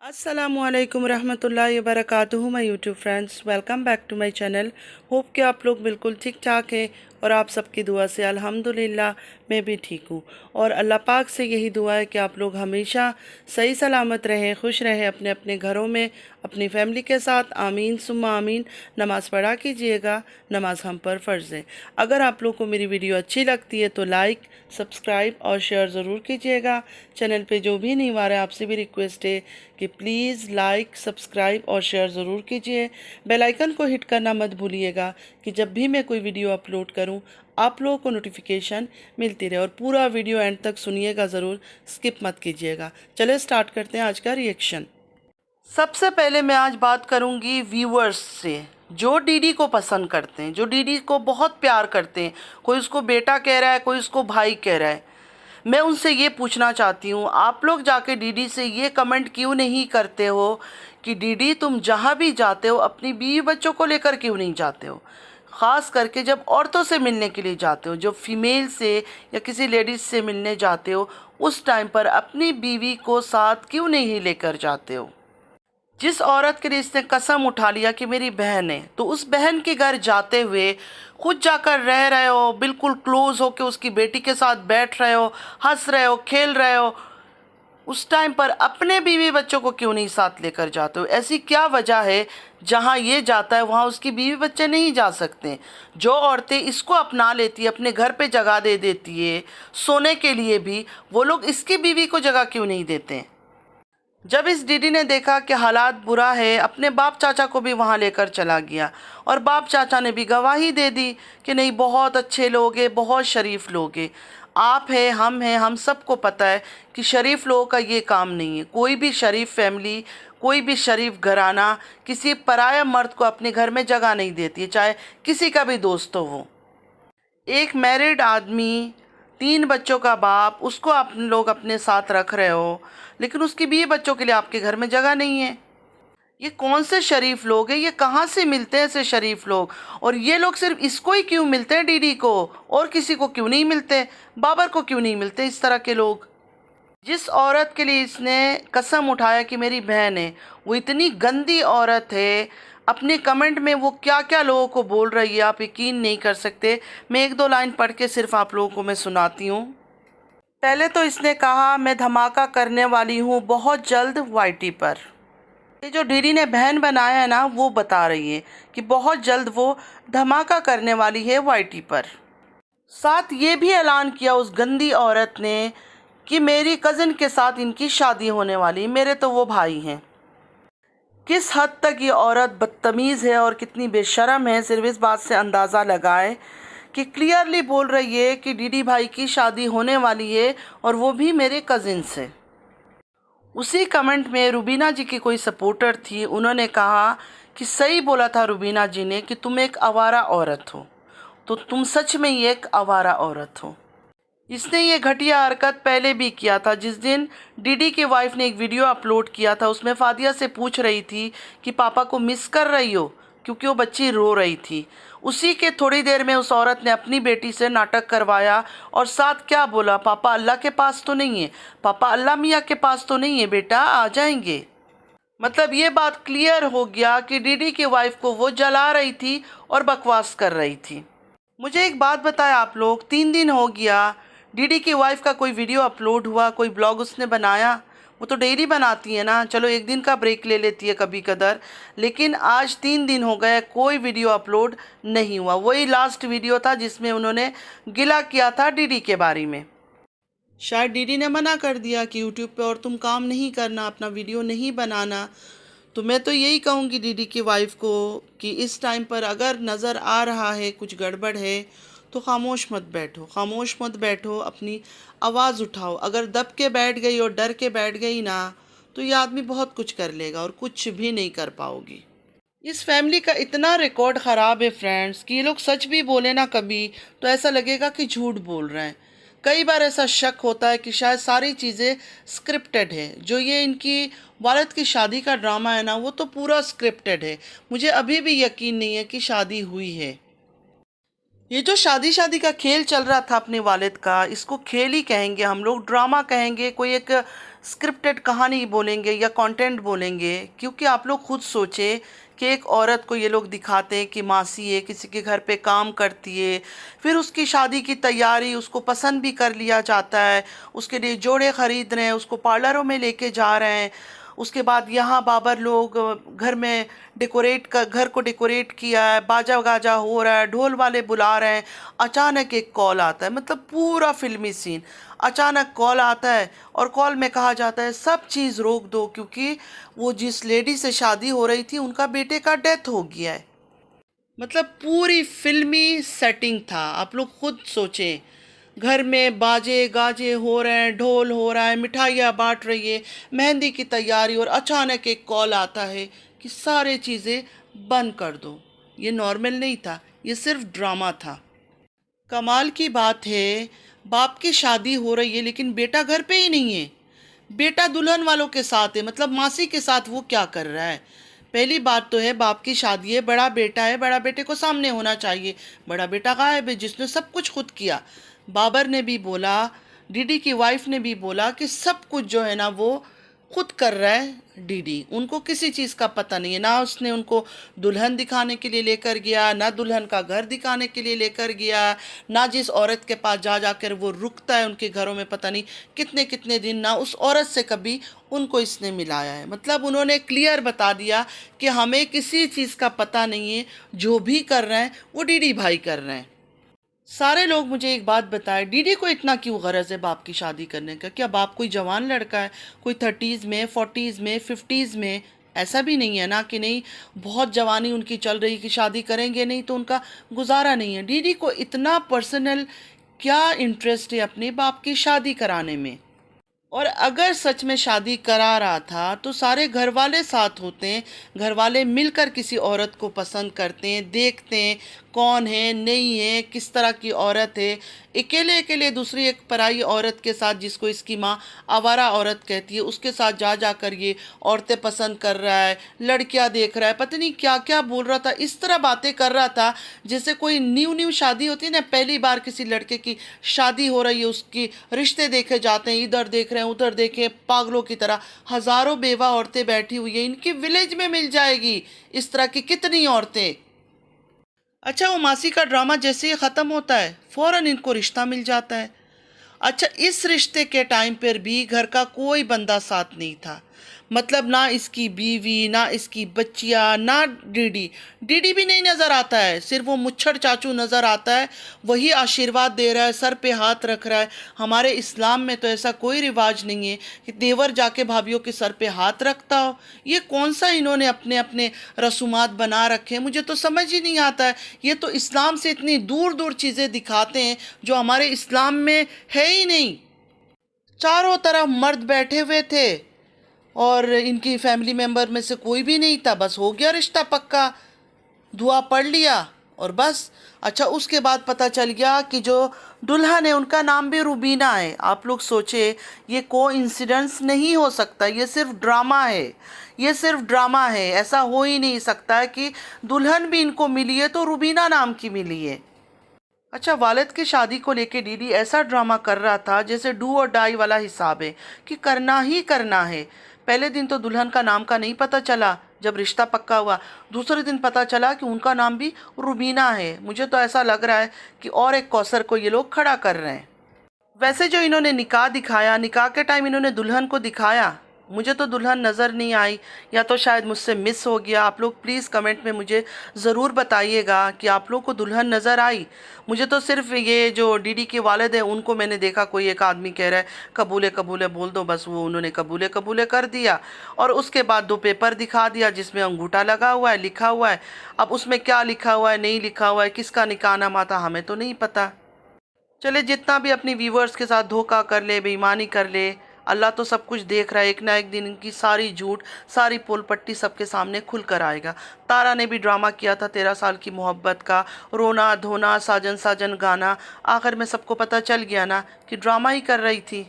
अस्सलामुअलैकुम रहमतुल्लाहि व बरकातुहू my YouTube friends, welcome back to my channel. Hope कि आप लोग बिल्कुल ठीक ठाक हैं और आप सबकी दुआ से अल्हम्दुलिल्लाह मैं भी ठीक हूँ। और अल्लाह पाक से यही दुआ है कि आप लोग हमेशा सही सलामत रहें, खुश रहें अपने अपने घरों में अपनी फैमिली के साथ। आमीन सुम्मा आमीन। नमाज़ पढ़ा कीजिएगा, नमाज हम पर फ़र्ज़ है। अगर आप लोग को मेरी वीडियो अच्छी लगती है तो लाइक, सब्सक्राइब और शेयर ज़रूर कीजिएगा। चैनल पे जो भी नहीं आ रहा है आपसे भी रिक्वेस्ट है कि प्लीज़ लाइक, सब्सक्राइब और शेयर ज़रूर कीजिए। बेल आइकन को हिट करना मत भूलिएगा कि जब भी मैं कोई वीडियो अपलोड करूं आप लोगों को नोटिफिकेशन मिलती रहे। और पूरा वीडियो एंड तक सुनिएगा ज़रूर, स्किप मत कीजिएगा। चलिए स्टार्ट करते हैं आज का रिएक्शन। सबसे पहले मैं आज बात करूंगी व्यूअर्स से जो डीडी को पसंद करते हैं, जो डीडी को बहुत प्यार करते हैं। कोई उसको बेटा कह रहा है, कोई उसको भाई कह रहा है। मैं उनसे ये पूछना चाहती हूँ, आप लोग जाके डीडी से ये कमेंट क्यों नहीं करते हो कि डीडी तुम जहाँ भी जाते हो अपनी बीवी बच्चों को लेकर क्यों नहीं जाते हो? ख़ास करके जब औरतों से मिलने के लिए जाते हो, जो फीमेल से या किसी लेडीज़ से मिलने जाते हो, उस टाइम पर अपनी बीवी को साथ क्यों नहीं लेकर जाते हो? जिस औरत के लिए इसने कसम उठा लिया कि मेरी बहन है, तो उस बहन के घर जाते हुए खुद जाकर रह रहे हो, बिल्कुल क्लोज हो के उसकी बेटी के साथ बैठ रहे हो, हंस रहे हो, खेल रहे हो, उस टाइम पर अपने बीवी बच्चों को क्यों नहीं साथ लेकर जाते हो? ऐसी क्या वजह है जहाँ ये जाता है वहाँ उसकी बीवी बच्चे नहीं जा सकते? जो औरतें इसको अपना लेती है, अपने घर पे जगह दे देती है सोने के लिए भी, वो लोग इसकी बीवी को जगह क्यों नहीं देते हैं? जब इस डीडी ने देखा कि हालात बुरा है, अपने बाप चाचा को भी वहाँ लेकर चला गया और बाप चाचा ने भी गवाही दे दी कि नहीं, बहुत अच्छे लोग हैं, बहुत शरीफ लोग हैं। आप हैं, हम सबको पता है कि शरीफ लोगों का ये काम नहीं है। कोई भी शरीफ फैमिली, कोई भी शरीफ घराना किसी पराया मर्द को अपने घर में जगह नहीं देती है, चाहे किसी का भी दोस्त हो वो। एक मैरिड आदमी, 3 बच्चों का बाप, उसको आप लोग अपने साथ रख रहे हो, लेकिन उसकी बीवी बच्चों के लिए आपके घर में जगह नहीं है। ये कौन से शरीफ लोग हैं? ये कहाँ से मिलते हैं ऐसे शरीफ लोग? और ये लोग सिर्फ इसको ही क्यों मिलते हैं, डीडी को, और किसी को क्यों नहीं मिलते? बाबर को क्यों नहीं मिलते इस तरह के लोग? जिस औरत के लिए इसने कसम उठाया कि मेरी बहन है, वो इतनी गंदी औरत है। अपने कमेंट में वो क्या क्या लोगों को बोल रही है, आप यकीन नहीं कर सकते। मैं 1-2 लाइन पढ़ के सिर्फ आप लोगों को मैं सुनाती हूँ। पहले तो इसने कहा, मैं धमाका करने वाली हूँ बहुत जल्द वाईटी पर। ये जो डीडी ने बहन बनाया है ना, वो बता रही है कि बहुत जल्द वो धमाका करने वाली है वाईटी पर। साथ ये भी ऐलान किया उस गंदी औरत ने कि मेरी कज़न के साथ इनकी शादी होने वाली, मेरे तो वो भाई हैं। किस हद तक ये औरत बदतमीज़ है और कितनी बेशर्म है, सिर्फ इस बात से अंदाज़ा लगाए कि क्लियरली बोल रही है कि डीडी भाई की शादी होने वाली है और वो भी मेरे कज़िन से। उसी कमेंट में रुबीना जी की कोई सपोर्टर थी, उन्होंने कहा कि सही बोला था रुबीना जी ने कि तुम एक आवारा औरत हो, तो तुम सच में ही एक आवारा औरत हो। इसने ये घटिया हरकत पहले भी किया था। जिस दिन डीडी की वाइफ ने एक वीडियो अपलोड किया था, उसमें फादिया से पूछ रही थी कि पापा को मिस कर रही हो, क्योंकि वो बच्ची रो रही थी। उसी के थोड़ी देर में उस औरत ने अपनी बेटी से नाटक करवाया और साथ क्या बोला, पापा अल्लाह के पास तो नहीं है, पापा अल्लाह मियाँ के पास तो नहीं है, बेटा आ जाएंगे। मतलब ये बात क्लियर हो गया कि डीडी की वाइफ को वो जला रही थी और बकवास कर रही थी। मुझे एक बात बताया आप लोग, 3 दिन हो गया डीडी की वाइफ का कोई वीडियो अपलोड हुआ, कोई ब्लॉग उसने बनाया? वो तो डेली बनाती है ना, चलो एक दिन का ब्रेक ले लेती है कभी कदर, लेकिन आज 3 दिन हो गए कोई वीडियो अपलोड नहीं हुआ। वही लास्ट वीडियो था जिसमें उन्होंने गिला किया था डीडी के बारे में। शायद डीडी ने मना कर दिया कि यूट्यूब पे और तुम काम नहीं करना, अपना वीडियो नहीं बनाना। तो मैं तो यही कहूँगी डीडी की वाइफ को कि इस टाइम पर अगर नज़र आ रहा है कुछ गड़बड़ है तो खामोश मत बैठो, खामोश मत बैठो, अपनी आवाज़ उठाओ। अगर दब के बैठ गई और डर के बैठ गई ना, तो ये आदमी बहुत कुछ कर लेगा और कुछ भी नहीं कर पाओगी। इस फैमिली का इतना रिकॉर्ड ख़राब है फ्रेंड्स कि ये लोग सच भी बोले ना कभी तो ऐसा लगेगा कि झूठ बोल रहे हैं। कई बार ऐसा शक होता है कि शायद सारी चीज़ें स्क्रिप्टेड है। जो ये इनकी वालिद की शादी का ड्रामा है ना, वो तो पूरा स्क्रिप्टेड है। मुझे अभी भी यकीन नहीं है कि शादी हुई है। ये जो शादी का खेल चल रहा था अपने वालिद का, इसको खेल ही कहेंगे हम लोग, ड्रामा कहेंगे, कोई एक स्क्रिप्टेड कहानी बोलेंगे या कंटेंट बोलेंगे, क्योंकि आप लोग खुद सोचे कि एक औरत को ये लोग दिखाते हैं कि मासी है, किसी के घर पे काम करती है, फिर उसकी शादी की तैयारी, उसको पसंद भी कर लिया जाता है, उसके लिए जोड़े ख़रीद रहे हैं, उसको पार्लरों में लेके जा रहे हैं। उसके बाद यहाँ बाबर लोग घर में घर को डेकोरेट किया है, बाजा गाजा हो रहा है, ढोल वाले बुला रहे हैं। अचानक एक कॉल आता है, मतलब पूरा फिल्मी सीन। अचानक कॉल आता है और कॉल में कहा जाता है सब चीज़ रोक दो, क्योंकि वो जिस लेडी से शादी हो रही थी उनका बेटे का डेथ हो गया है। मतलब पूरी फिल्मी सेटिंग था। आप लोग खुद सोचें, घर में बाजे गाजे हो रहे हैं, ढोल हो रहा है, मिठाइयाँ बांट रही है, मेहंदी की तैयारी, और अचानक एक कॉल आता है कि सारे चीज़ें बंद कर दो। ये नॉर्मल नहीं था, ये सिर्फ ड्रामा था। कमाल की बात है, बाप की शादी हो रही है लेकिन बेटा घर पे ही नहीं है। बेटा दुल्हन वालों के साथ है, मतलब मासी के साथ। वो क्या कर रहा है? पहली बात तो है, बाप की शादी है, बड़ा बेटा है, बड़ा बेटे को सामने होना चाहिए। बड़ा बेटा गायब है, जिसने सब कुछ खुद किया। बाबर ने भी बोला, डीडी की वाइफ ने भी बोला कि सब कुछ जो है ना वो खुद कर रहा है डीडी। उनको किसी चीज़ का पता नहीं है। ना उसने उनको दुल्हन दिखाने के लिए लेकर गया, ना दुल्हन का घर दिखाने के लिए लेकर गया, ना जिस औरत के पास जा जाकर वो रुकता है उनके घरों में पता नहीं कितने कितने दिन, ना उस औरत से कभी उनको इसने मिलाया है। मतलब उन्होंने क्लियर बता दिया कि हमें किसी चीज़ का पता नहीं है, जो भी कर रहे हैं वो डीडी भाई कर रहे हैं। सारे लोग मुझे एक बात बताएं, डीडी को इतना क्यों गरज है बाप की शादी करने का? क्या बाप कोई जवान लड़का है, कोई 30s में, 40s में, 50s में? ऐसा भी नहीं है ना कि नहीं, बहुत जवानी उनकी चल रही कि शादी करेंगे नहीं तो उनका गुजारा नहीं है। डीडी को इतना पर्सनल क्या इंटरेस्ट है अपने बाप की शादी कराने में? और अगर सच में शादी करा रहा था तो सारे घर वाले साथ होते हैं, घर वाले मिलकर किसी औरत को पसंद करते हैं, देखते हैं कौन है, नहीं है, किस तरह की औरत है। अकेले अकेले दूसरी एक पराई औरत के साथ, जिसको इसकी माँ आवारा औरत कहती है, उसके साथ जा जाकर ये औरतें पसंद कर रहा है, लड़कियां देख रहा है, पता नहीं क्या क्या बोल रहा था। इस तरह बातें कर रहा था जैसे कोई न्यू न्यू शादी होती है ना, पहली बार किसी लड़के की शादी हो रही है, उसकी रिश्ते देखे जाते हैं, इधर देख रहे हैं उधर देखे, पागलों की तरह। हज़ारों बेवा औरतें बैठी हुई है, इनकी विलेज में मिल जाएगी इस तरह की कितनी औरतें। अच्छा, वो मासी का ड्रामा जैसे ही ख़त्म होता है फ़ौरन इनको रिश्ता मिल जाता है। अच्छा, इस रिश्ते के टाइम पर भी घर का कोई बंदा साथ नहीं था। मतलब ना इसकी बीवी, ना इसकी बच्चियाँ, ना डीडी। डीडी भी नहीं नज़र आता है, सिर्फ वो मुच्छर चाचू नज़र आता है। वही आशीर्वाद दे रहा है, सर पे हाथ रख रहा है। हमारे इस्लाम में तो ऐसा कोई रिवाज नहीं है कि देवर जाके भाभीियों के सर पे हाथ रखता हो। ये कौन सा इन्होंने अपने अपने रसूमात बना रखे हैं, मुझे तो समझ ही नहीं आता है। ये तो इस्लाम से इतनी दूर दूर चीज़ें दिखाते हैं जो हमारे इस्लाम में है ही नहीं। चारों तरफ मर्द बैठे हुए थे और इनकी फैमिली मेंबर में से कोई भी नहीं था। बस हो गया रिश्ता पक्का, दुआ पढ़ लिया और बस। अच्छा, उसके बाद पता चल गया कि जो दुल्हन है उनका नाम भी रुबीना है। आप लोग सोचे, ये कोइंसिडेंस नहीं हो सकता, ये सिर्फ ड्रामा है, ये सिर्फ ड्रामा है। ऐसा हो ही नहीं सकता कि दुल्हन भी इनको मिली है तो रुबीना नाम की मिली है। अच्छा, वालिद की शादी को लेके डीडी ऐसा ड्रामा कर रहा था जैसे डू और डाई वाला हिसाब है कि करना ही करना है। पहले दिन तो दुल्हन का नाम का नहीं पता चला, जब रिश्ता पक्का हुआ दूसरे दिन पता चला कि उनका नाम भी रुबीना है। मुझे तो ऐसा लग रहा है कि और एक कौसर को ये लोग खड़ा कर रहे हैं। वैसे जो इन्होंने निकाह दिखाया, निकाह के टाइम इन्होंने दुल्हन को दिखाया, मुझे तो दुल्हन नज़र नहीं आई, या तो शायद मुझसे मिस हो गया। आप लोग प्लीज़ कमेंट में मुझे ज़रूर बताइएगा कि आप लोग को दुल्हन नज़र आई। मुझे तो सिर्फ ये जो डीडी के वालिद हैं उनको मैंने देखा, कोई एक आदमी कह रहा है कबूले कबूले बोल दो, बस वो उन्होंने कबूले कबूले कर दिया। और उसके बाद 2 पेपर दिखा दिया जिसमें अंगूठा लगा हुआ है, लिखा हुआ है। अब उसमें क्या लिखा हुआ है, नहीं लिखा हुआ है, किसका निकाहनामा था, हमें तो नहीं पता। चले, जितना भी अपनी व्यूवर्स के साथ धोखा कर ले, बेईमानी कर ले, अल्लाह तो सब कुछ देख रहा है। एक ना एक दिन इनकी सारी झूठ, सारी पोल पट्टी सबके सामने खुल कर आएगा। तारा ने भी ड्रामा किया था 13 साल की मोहब्बत का, रोना धोना, साजन साजन गाना। आखिर में सबको पता चल गया ना कि ड्रामा ही कर रही थी।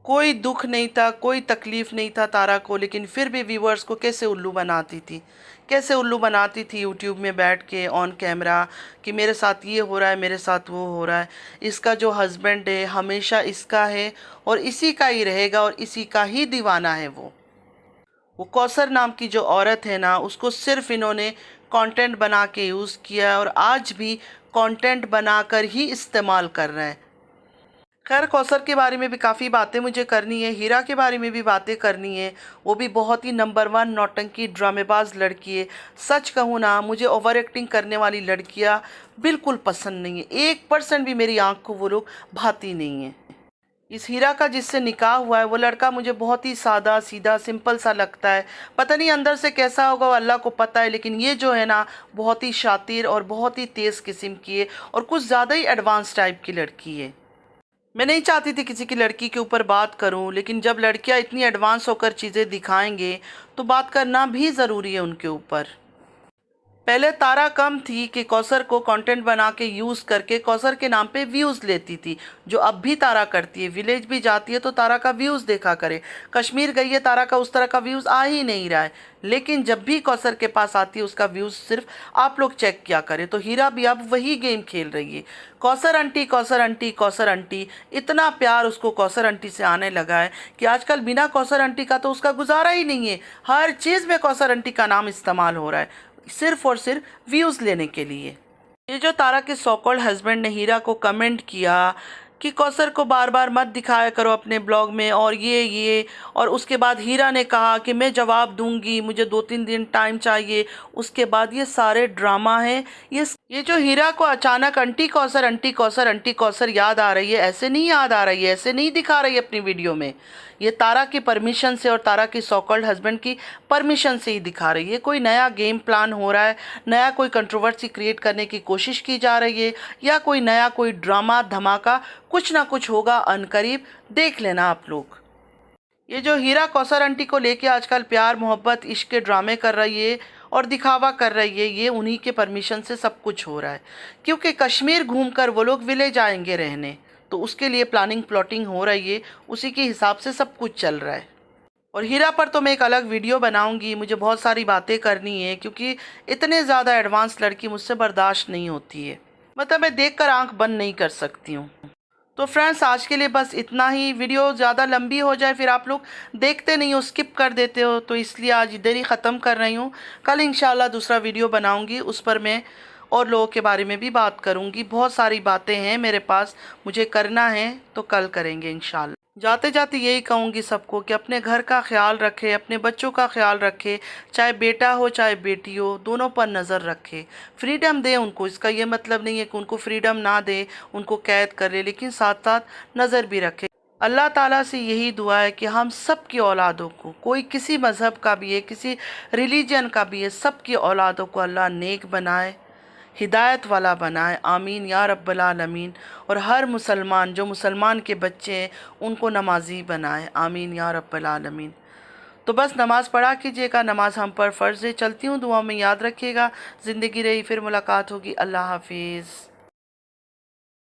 कोई दुख नहीं था, कोई तकलीफ नहीं था तारा को, लेकिन फिर भी व्यूअर्स को कैसे उल्लू बनाती थी, कैसे उल्लू बनाती थी यूट्यूब में बैठ के ऑन कैमरा कि मेरे साथ ये हो रहा है, मेरे साथ वो हो रहा है, इसका जो हस्बैंड है हमेशा इसका है और इसी का ही रहेगा और इसी का ही दीवाना है। वो कौसर नाम की जो औरत है ना, उसको सिर्फ इन्होंने कंटेंट बना के यूज़ किया है और आज भी कंटेंट बनाकर ही इस्तेमाल कर रहे हैं। खैर, कौसर के बारे में भी काफ़ी बातें मुझे करनी है, हीरा के बारे में भी बातें करनी है। वो भी बहुत ही नंबर 1 नौटंकी ड्रामेबाज लड़की है। सच कहूँ ना, मुझे ओवर एक्टिंग करने वाली लड़कियाँ बिल्कुल पसंद नहीं है। 1% भी मेरी आँख को वो लोग भाती नहीं है। इस हीरा का जिससे निकाह हुआ है वो लड़का मुझे बहुत ही सादा सीधा सिंपल सा लगता है। पता नहीं अंदर से कैसा होगा, वो अल्लाह को पता है, लेकिन ये जो है ना, बहुत ही शातिर और बहुत ही तेज़ किस्म की है और कुछ ज़्यादा ही एडवांस टाइप की लड़की है। मैं नहीं चाहती थी किसी की लड़की के ऊपर बात करूं, लेकिन जब लड़कियां इतनी एडवांस होकर चीज़ें दिखाएंगे तो बात करना भी ज़रूरी है उनके ऊपर। पहले तारा कम थी कि कौसर को कंटेंट बना के यूज़ करके कौसर के नाम पे व्यूज़ लेती थी, जो अब भी तारा करती है। विलेज भी जाती है तो तारा का व्यूज़ देखा करे। कश्मीर गई है, तारा का उस तरह का व्यूज़ आ ही नहीं रहा है, लेकिन जब भी कौसर के पास आती है उसका व्यूज़ सिर्फ आप लोग चेक किया करें। तो हीरा भी अब वही गेम खेल रही है, Kausar aunty Kausar aunty Kausar aunty. इतना प्यार उसको कौसर आंटी से आने लगा है कि आजकल बिना कौसर आंटी का तो उसका गुजारा ही नहीं है। हर चीज़ में कौसर आंटी का नाम इस्तेमाल हो रहा है, सिर्फ और सिर्फ व्यूज़ लेने के लिए। ये जो तारा के सो कॉल्ड हस्बैंड ने हीरा को कमेंट किया कि कौसर को बार बार मत दिखाया करो अपने ब्लॉग में और ये और उसके बाद हीरा ने कहा कि मैं जवाब दूंगी, मुझे 2-3 दिन टाइम चाहिए। उसके बाद ये सारे ड्रामा है। ये जो हीरा को अचानक aunty Kausar aunty Kausar aunty Kausar याद आ रही है, ऐसे नहीं याद आ रही है, ऐसे नहीं दिखा रही है अपनी वीडियो में। ये तारा की परमिशन से और तारा की सो कॉल्ड हस्बैंड की परमिशन से ही दिखा रही है। कोई नया गेम प्लान हो रहा है, नया कोई कंट्रोवर्सी क्रिएट करने की कोशिश की जा रही है, या कोई नया कोई ड्रामा धमाका कुछ ना कुछ होगा अनकरीब, देख लेना आप लोग। ये जो हीरा कौसर आंटी को लेके आजकल प्यार मोहब्बत इश्क के ड्रामे कर रही है और दिखावा कर रही है, ये उन्हीं के परमिशन से सब कुछ हो रहा है। क्योंकि कश्मीर घूमकर वो लोग विलेज आएंगे रहने, तो उसके लिए प्लानिंग प्लॉटिंग हो रही है, उसी के हिसाब से सब कुछ चल रहा है। और हीरा पर तो मैं एक अलग वीडियो बनाऊंगी, मुझे बहुत सारी बातें करनी है, क्योंकि इतने ज़्यादा एडवांस लड़की मुझसे बर्दाश्त नहीं होती है। मतलब मैं देखकर आंख बंद नहीं कर सकती हूँ। तो फ्रेंड्स, आज के लिए बस इतना ही। वीडियो ज़्यादा लंबी हो जाए फिर आप लोग देखते नहीं हो, स्किप कर देते हो, तो इसलिए आज इधर ही ख़त्म कर रही हूँ। कल इंशाल्लाह दूसरा वीडियो बनाऊँगी, उस पर मैं और लोगों के बारे में भी बात करूँगी। बहुत सारी बातें हैं मेरे पास, मुझे करना है, तो कल करेंगे इंशाल्लाह। जाते जाते यही कहूँगी सबको कि अपने घर का ख्याल रखें, अपने बच्चों का ख्याल रखें, चाहे बेटा हो चाहे बेटी हो, दोनों पर नज़र रखें। फ्रीडम दें उनको, इसका ये मतलब नहीं है कि उनको फ्रीडम ना दें, उनको कैद कर ले, लेकिन साथ साथ नज़र भी रखें। अल्लाह ताला से यही दुआ है कि हम सब की औलादों को, कोई किसी मज़हब का भी है, किसी रिलीजन का भी है, सब की औलादों को अल्लाह नेक बनाए, हिदायत वाला बनाए। आमीन या रब्बल आलमीन। और हर मुसलमान, जो मुसलमान के बच्चे हैं, उनको नमाजी बनाए। आमीन या रब्बल आलमीन। तो बस नमाज़ पढ़ा कीजिएगा, नमाज हम पर फ़र्ज़ है। चलती हूँ, दुआ में याद रखिएगा। ज़िंदगी रही फिर मुलाकात होगी। अल्लाह हाफिज़।